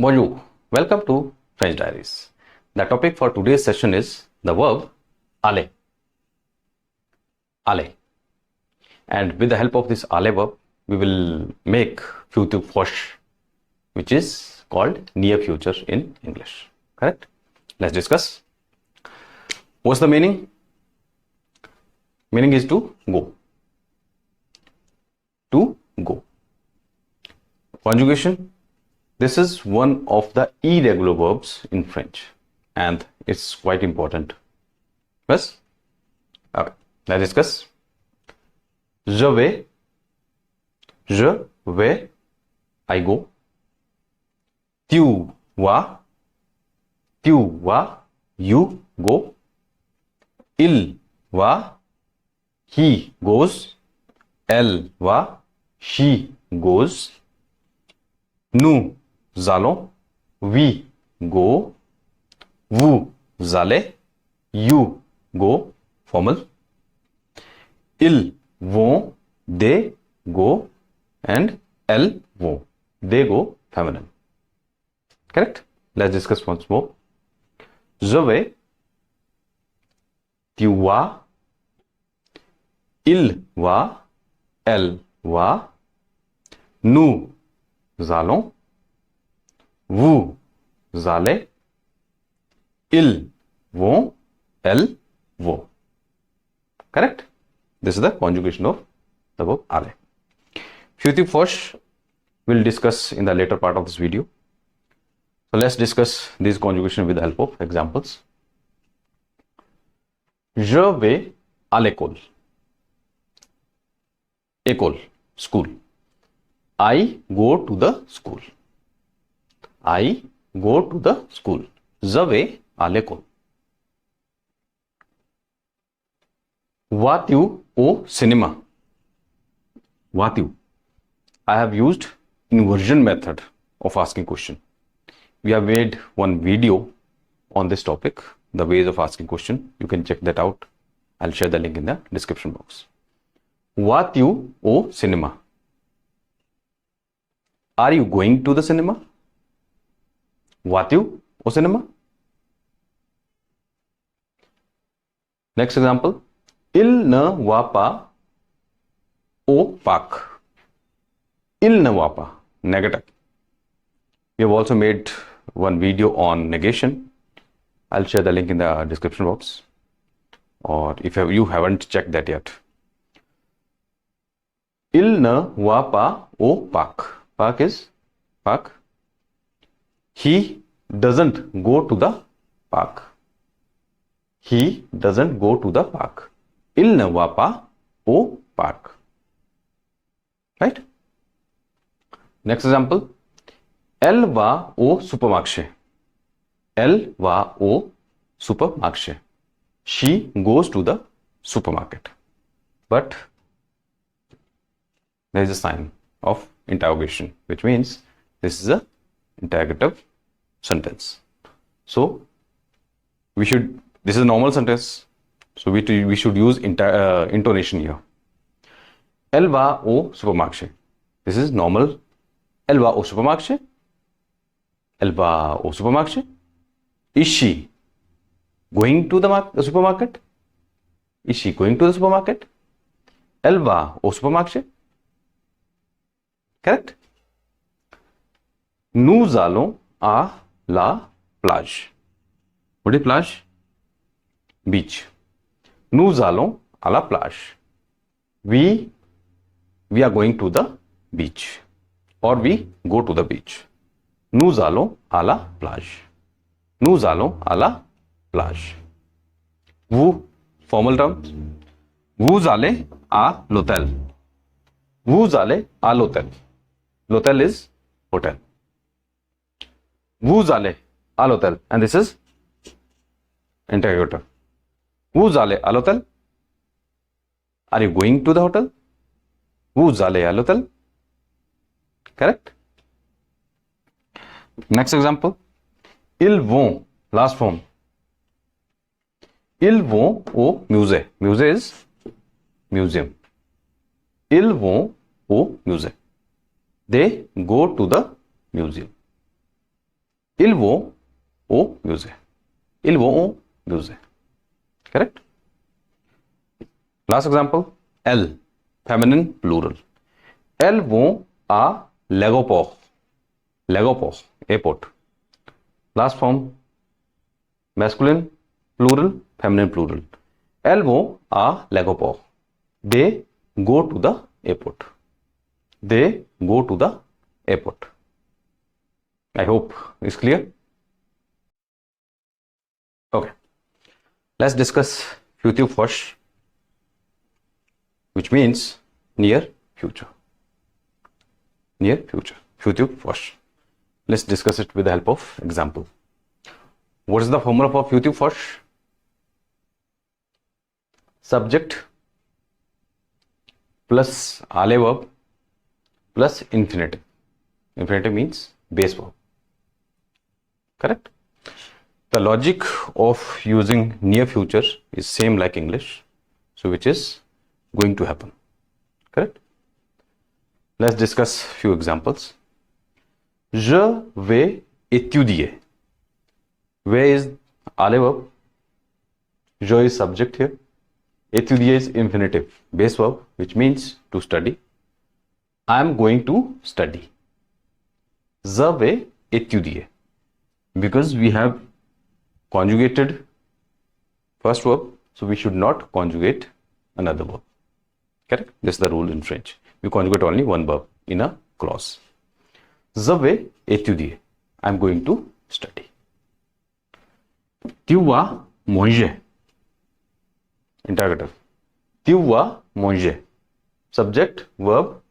Bonjour, welcome to French Diaries. The topic for today's session is the verb aller. Aller. And with the help of this aller verb, we will make futur proche, which is called near future in English. Correct? Let's discuss. What's the meaning? Meaning is to go. To go. Conjugation. This is one of the irregular verbs in French and it's quite important. Yes? Okay, let's discuss. Je vais, I go. Tu vas, you go. Il va, he goes. Elle va, she goes. Nous allons, we go. Vous allez, you go, formal. Ils vont, they go. And elles vont, they go, feminine. Correct? Let's discuss once more. Je vais, tu vas, il va, elle va. Nous allons, vous allez, ils vont, elles vont. Correct? This is the conjugation of the verb aller. Futur proche we'll discuss in the later part of this video. So let's discuss this conjugation with the help of examples. Je vais à l'école. École, school. I go to the school. I go to the school. Je vais à l'école. Vas-tu au cinéma? Vas-tu? I have used inversion method of asking question. We have made one video on this topic, the ways of asking question. You can check that out. I'll share the link in the description box. Vas-tu au cinéma? Are you going to the cinema? Vas-tu au cinéma? Next example. Il ne va pas au parc. Il ne va pas, negative. We have also made one video on negation. I'll share the link in the description box. Or if you haven't checked that yet. Il ne va pas au parc. Park is park. He doesn't go to the park. He doesn't go to the park. Il ne va pas au parc. Right? Next example. Elle va au supermarché. Elle va au supermarché. She goes to the supermarket. But there is a sign of interrogation, which means this is a interrogative sentence. So this is a normal sentence. So we should use intonation here. Elle va au supermarché. This is normal. Elle va au supermarché. Elle va au supermarché. Is she going to the supermarket? Is she going to the supermarket? Elle va au supermarché. Correct? Nous allons à la plage. What is plage? Beach. Nous allons à la plage. We are going to the beach. Or we go to the beach. Nous allons à la plage. Nous allons à la plage. Vous, formal terms. Vous allez à l'hôtel. Vous allez à l'hôtel. L'hôtel is hotel. Vous allez à l'hôtel. And this is interrogative. Vous allez à l'hôtel? Are you going to the hotel? Vous allez à l'hôtel? Correct? Next example. Ils vont, last form. Ils vont au musée. Musée is museum. Ils vont au musée. They go to the museum. Ils vont au musée. Ils vont au musée. Correct? Last example, elles, feminine plural. Elles vont à l'aéroport. L'aéroport, airport. Last form, masculine plural, feminine plural. Elles vont à l'aéroport. They go to the airport. They go to the airport. I hope it's clear. Okay. Let's discuss future proche, which means near future. Near future. Future proche. Let's discuss it with the help of example. What is the formula for future proche? Subject plus alle verb plus infinitive. Infinitive means base verb. Correct? The logic of using near future is same like English, so which is going to happen. Correct? Let's discuss few examples. Je vais étudier. Vais is alle verb. Je is subject here. Étudier is infinitive, base verb, which means to study. I am going to study. Je vais étudier. Because we have conjugated first verb, so we should not conjugate another verb. Correct? This is the rule in French. We conjugate only one verb in a clause. Je vais étudier. I am going to study. Tu vas manger. Interrogative. Tu vas manger. Subject, verb,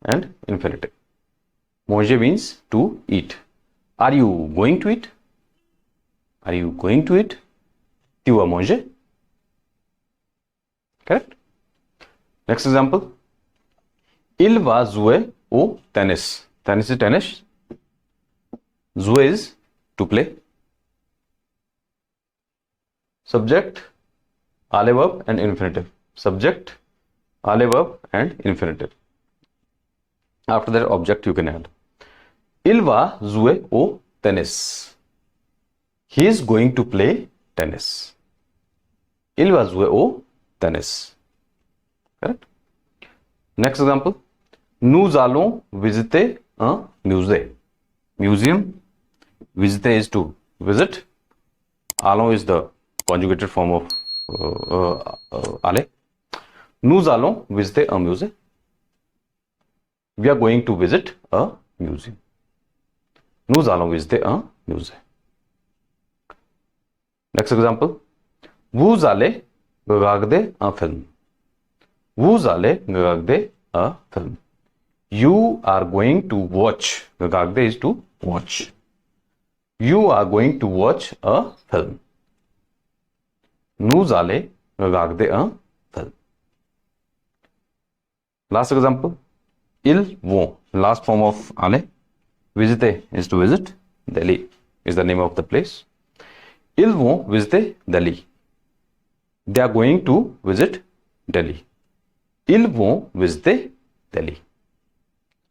and infinitive. Manger means to eat. Are you going to eat? Are you going to eat? Tu vas manger. Correct? Next example. Il va jouer au tennis. Tennis is tennis. Jouer is to play. Subject, alle verb and infinitive. Subject, alle verb and infinitive. After that object you can add. Il va jouer au tennis. He is going to play tennis. Il va jouer au tennis. Correct? Next example. Nous allons visiter un musée. Museum. Visiter is to visit. Allons is the conjugated form of aller. Nous allons visiter un musée. We are going to visit a museum. Nous allons visiter un musée. Next example. Vous allez regarder un film. Vous allez regarder un film. You are going to watch. Regarder is to watch. You are going to watch a film. Nous allons regarder un film. Last example. Ils vont. Last form of aller. Visiter is to visit. Delhi is the name of the place. Ils vont visiter Delhi. They are going to visit Delhi. Ils vont visiter Delhi.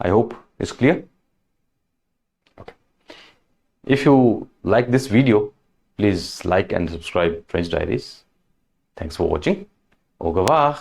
I hope it's clear. Okay. If you like this video, please like and subscribe French Diaries. Thanks for watching. Au revoir.